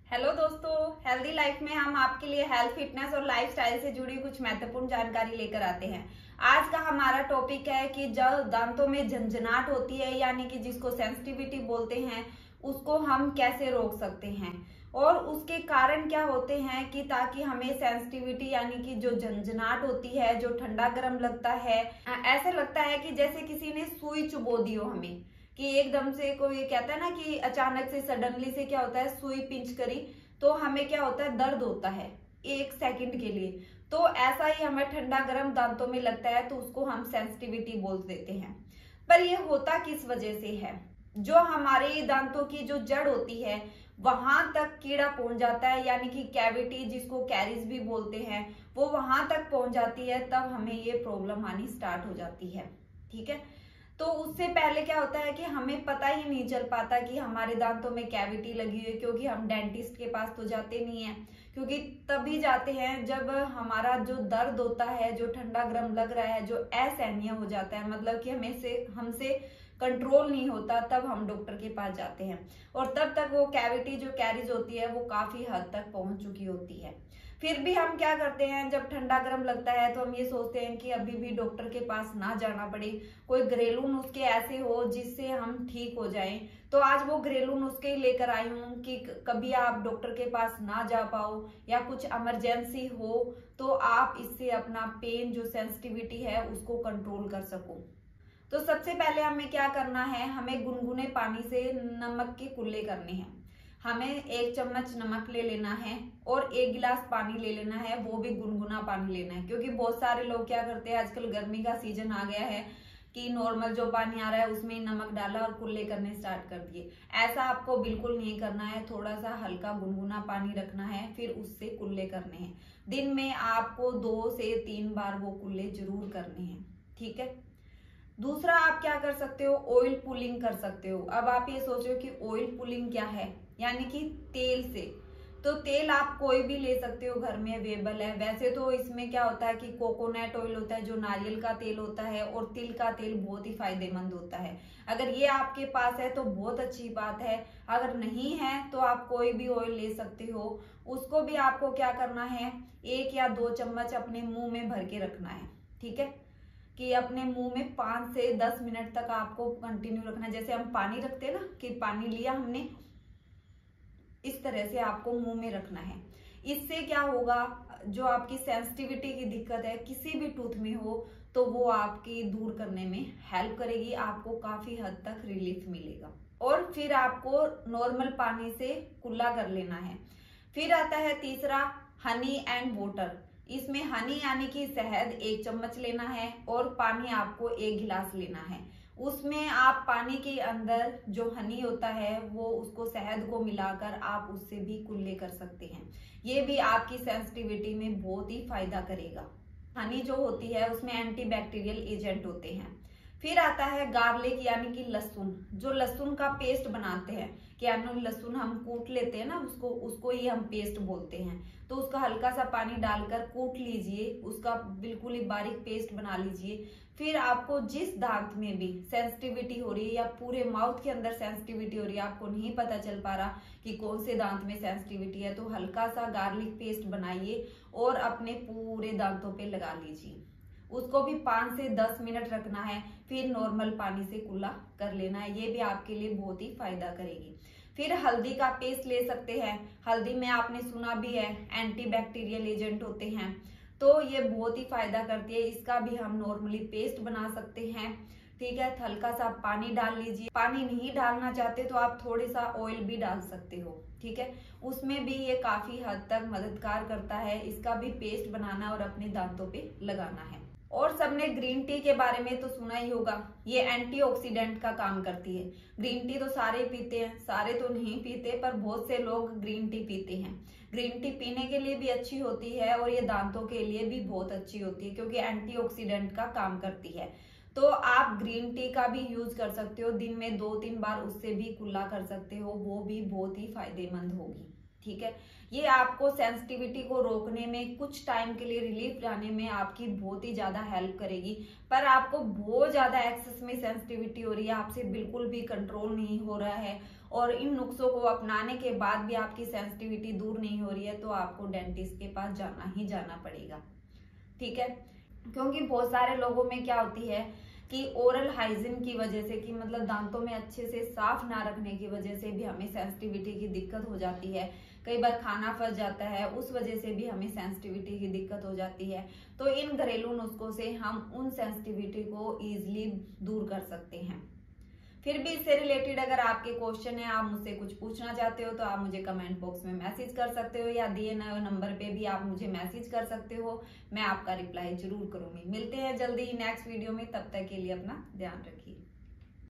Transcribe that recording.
Hello दोस्तों, healthy life में हम आपके लिए हेल्थ, फिटनेस और लाइफस्टाइल से जुड़ी कुछ महत्वपूर्ण जानकारी लेकर आते हैं। आज का हमारा टॉपिक है कि जब दांतों में झंझनाहट होती है यानी कि जिसको सेंसिटिविटी बोलते हैं, उसको हम कैसे रोक सकते हैं और उसके कारण क्या होते हैं कि ताकि हमें सेंसिटिविटी यानी कि जो झंझनाहट होती है, जो ठंडा गर्म लगता है, ऐसा लगता है कि जैसे किसी ने सुई चुबो दी हो हमें, कि एकदम से कोई कहता है ना कि अचानक से सडनली से क्या होता है, सुई पिंच करी तो हमें क्या होता है, दर्द होता है 1 सेकंड के लिए। तो ऐसा ही हमें ठंडा गर्म दांतों में लगता है तो उसको हम सेंसिटिविटी बोल देते हैं। पर ये होता किस वजह से है? जो हमारे दांतों की जो जड़ होती है वहां तक कीड़ा पहुंच जाता है, यानी कि कैविटी जिसको कैरीज भी बोलते हैं, वो वहां तक पहुंच जाती है, तब हमें ये प्रॉब्लम आनी स्टार्ट हो जाती है। ठीक है, तो उससे पहले क्या होता है कि हमें पता ही नहीं चल पाता कि हमारे दांतों में कैविटी लगी हुई है, क्योंकि हम डेंटिस्ट के पास तो जाते नहीं है, क्योंकि तभी जाते हैं जब हमारा जो दर्द होता है, जो ठंडा गर्म लग रहा है, जो असहनीय हो जाता है, मतलब कि हमसे कंट्रोल नहीं होता, तब हम डॉक्टर के पास जाते हैं। और तब तक वो कैविटी जो कैरीज होती है वो काफी हद तक पहुंच चुकी होती है। फिर भी हम क्या करते हैं, जब ठंडा गर्म लगता है तो हम ये सोचते हैं कि अभी भी डॉक्टर के पास ना जाना पड़े, कोई घरेलू नुस्खे ऐसे हो जिससे हम ठीक हो जाएं। तो आज वो घरेलू नुस्खे लेकर आई हूँ कि कभी आप डॉक्टर के पास ना जा पाओ या कुछ इमरजेंसी हो तो आप इससे अपना पेन जो सेंसिटिविटी है उसको कंट्रोल कर सको। तो सबसे पहले हमें क्या करना है, हमें गुनगुने पानी से नमक के कुल्ले करने हैं। हमें 1 चम्मच नमक ले लेना है और 1 गिलास पानी ले लेना है, वो भी गुनगुना पानी लेना है, क्योंकि बहुत सारे लोग क्या करते हैं, आजकल गर्मी का सीजन आ गया है कि नॉर्मल जो पानी आ रहा है उसमें नमक डाला और कुल्ले करने स्टार्ट कर दिए। ऐसा आपको बिल्कुल नहीं करना है, थोड़ा सा हल्का गुनगुना पानी रखना है, फिर उससे कुल्ले करने हैं। दिन में आपको 2 से 3 बार वो कुल्ले जरूर करने हैं। ठीक है, दूसरा आप क्या कर सकते हो, ऑयल पुलिंग कर सकते हो। अब आप ये सोचो कि ऑयल पुलिंग क्या है, यानी कि तेल से। तो तेल आप कोई भी ले सकते हो, घर में अवेलेबल है। वैसे तो इसमें क्या होता है कि कोकोनट ऑयल होता है जो नारियल का तेल होता है, और तिल का तेल बहुत ही फायदेमंद होता है। अगर ये आपके पास है तो बहुत अच्छी बात है, अगर नहीं है तो आप कोई भी ऑयल ले सकते हो। उसको भी आपको क्या करना है, 1 या 2 चम्मच अपने मुंह में भर के रखना है। ठीक है, कि अपने मुंह में 5 से 10 मिनट तक आपको कंटिन्यू रखना है। जैसे हम पानी रखते हैं ना, कि पानी लिया हमने, इस तरह से आपको मुंह में रखना है। इससे क्या होगा, जो आपकी सेंसिटिविटी की दिक्कत है किसी भी टूथ में हो तो वो आपकी दूर करने में हेल्प करेगी, आपको काफी हद तक रिलीफ मिलेगा। और फिर आपको नॉर्मल पानी से कुल्ला कर लेना है। फिर आता है तीसरा, हनी एंड वाटर। इसमें हनी यानी कि शहद 1 चम्मच लेना है और पानी आपको 1 गिलास लेना है। उसमें आप पानी के अंदर जो हनी होता है वो उसको शहद को मिलाकर आप उससे भी कुल्ले कर सकते हैं। ये भी आपकी सेंसिटिविटी में बहुत ही फायदा करेगा। हनी जो होती है उसमें एंटीबैक्टीरियल एजेंट होते हैं। फिर आता है गार्लिक यानी कि लहसुन। जो लहसुन का पेस्ट बनाते हैं, कि यानी लहसुन हम कूट लेते हैं ना, उसको ही हम पेस्ट बोलते हैं। तो उसका हल्का सा पानी डालकर कूट लीजिए, उसका बिल्कुल ही बारीक पेस्ट बना लीजिए। फिर आपको जिस दांत में भी सेंसिटिविटी हो रही है या पूरे माउथ के अंदर सेंसिटिविटी हो रही है, आपको नहीं पता चल पा रहा कि कौन से दांत में सेंसिटिविटी है, तो हल्का सा गार्लिक पेस्ट बनाइए और अपने पूरे दांतों पे लगा लीजिए। उसको भी 5 से 10 मिनट रखना है, फिर नॉर्मल पानी से कुल्ला कर लेना है। ये भी आपके लिए बहुत ही फायदा करेगी। फिर हल्दी का पेस्ट ले सकते हैं। हल्दी में आपने सुना भी है एंटीबैक्टीरियल एजेंट होते हैं, तो ये बहुत ही फायदा करती है। इसका भी हम नॉर्मली पेस्ट बना सकते हैं। ठीक है, हल्का सा पानी डाल लीजिए। पानी नहीं डालना चाहते तो आप थोड़े सा ऑयल भी डाल सकते हो। ठीक है, उसमें भी ये काफी हद तक मददगार करता है। इसका भी पेस्ट बनाना और अपने दांतों पे लगाना है। और सबने ग्रीन टी के बारे में तो सुना ही होगा, ये एंटीऑक्सीडेंट का काम करती है। ग्रीन टी तो सारे पीते हैं, सारे तो नहीं पीते, पर बहुत से लोग ग्रीन टी पीते हैं। ग्रीन टी पीने के लिए भी अच्छी होती है और ये दांतों के लिए भी बहुत अच्छी होती है, क्योंकि एंटीऑक्सीडेंट का काम करती है। तो आप ग्रीन टी का भी यूज कर सकते हो, दिन में 2-3 बार उससे भी कुल्ला कर सकते हो, वो भी बहुत ही फायदेमंद होगी। ठीक है। ये आपको सेंसिटिविटी को रोकने में, कुछ टाइम के लिए रिलीफ लाने में आपकी बहुत ही ज्यादा हेल्प करेगी। पर आपको बहुत ज्यादा एक्सेस में सेंसिटिविटी हो रही है, आपसे बिल्कुल भी कंट्रोल नहीं हो रहा है और इन नुस्खों को अपनाने के बाद भी आपकी सेंसिटिविटी दूर नहीं हो रही है, तो आपको डेंटिस्ट के पास जाना ही जाना पड़ेगा, ठीक है। क्योंकि बहुत सारे लोगों में क्या होती है कि ओरल हाइजीन की वजह से, कि मतलब दांतों में अच्छे से साफ ना रखने की वजह से भी हमें सेंसिटिविटी की दिक्कत हो जाती है। कई बार खाना फंस जाता है, उस वजह से भी हमें सेंसिटिविटी की दिक्कत हो जाती है। तो इन घरेलू नुस्खों से हम उन सेंसिटिविटी को इजिली दूर कर सकते हैं। फिर भी इससे रिलेटेड अगर आपके क्वेश्चन है, आप मुझसे कुछ पूछना चाहते हो, तो आप मुझे कमेंट बॉक्स में मैसेज कर सकते हो या दिए नए नंबर पे भी आप मुझे मैसेज कर सकते हो। मैं आपका रिप्लाई जरूर करूंगी। मिलते हैं जल्दी ही नेक्स्ट वीडियो में, तब तक के लिए अपना ध्यान रखिए।